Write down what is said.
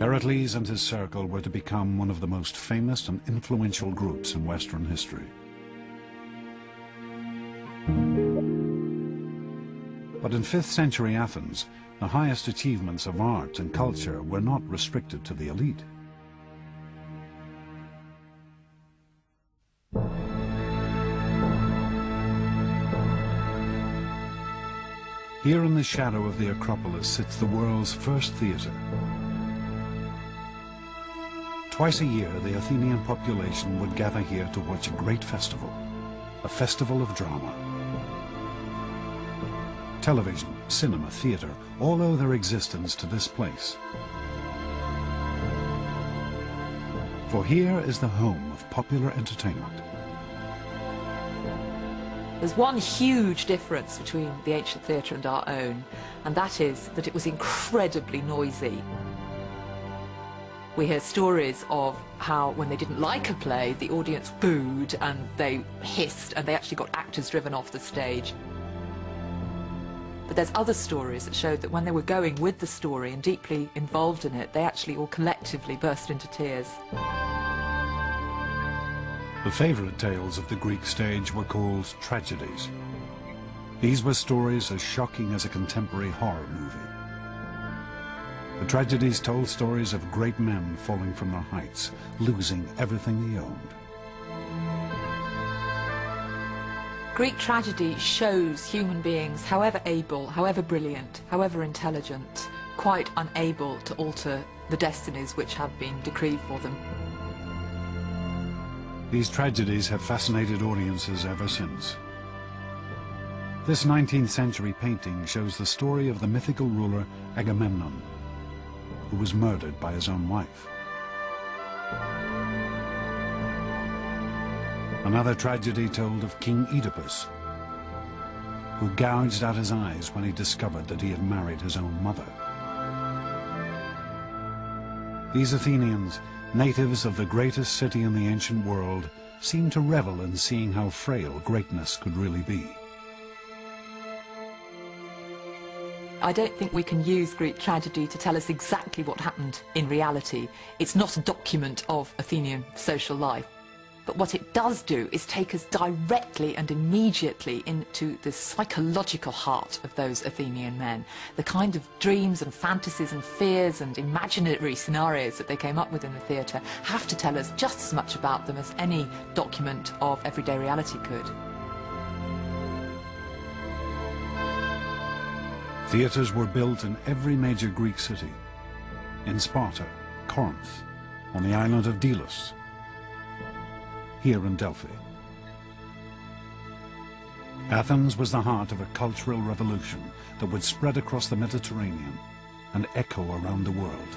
Pericles and his circle were to become one of the most famous and influential groups in Western history. But in 5th century Athens, the highest achievements of art and culture were not restricted to the elite. Here in the shadow of the Acropolis sits the world's first theatre. Twice a year, the Athenian population would gather here to watch a great festival, a festival of drama. Television, cinema, theatre, all owe their existence to this place. For here is the home of popular entertainment. There's one huge difference between the ancient theatre and our own, and that is that it was incredibly noisy. We hear stories of how when they didn't like a play, the audience booed and they hissed and they actually got actors driven off the stage. But there's other stories that showed that when they were going with the story and deeply involved in it, they actually all collectively burst into tears. The favourite tales of the Greek stage were called tragedies. These were stories as shocking as a contemporary horror movie. The tragedies told stories of great men falling from their heights, losing everything they owned. Greek tragedy shows human beings, however able, however brilliant, however intelligent, quite unable to alter the destinies which have been decreed for them. These tragedies have fascinated audiences ever since. This 19th century painting shows the story of the mythical ruler Agamemnon, who was murdered by his own wife. Another tragedy told of King Oedipus, who gouged out his eyes when he discovered that he had married his own mother. These Athenians, natives of the greatest city in the ancient world, seemed to revel in seeing how frail greatness could really be. I don't think we can use Greek tragedy to tell us exactly what happened in reality. It's not a document of Athenian social life. But what it does do is take us directly and immediately into the psychological heart of those Athenian men. The kind of dreams and fantasies and fears and imaginary scenarios that they came up with in the theatre have to tell us just as much about them as any document of everyday reality could. Theatres were built in every major Greek city, in Sparta, Corinth, on the island of Delos, here in Delphi. Athens was the heart of a cultural revolution that would spread across the Mediterranean and echo around the world.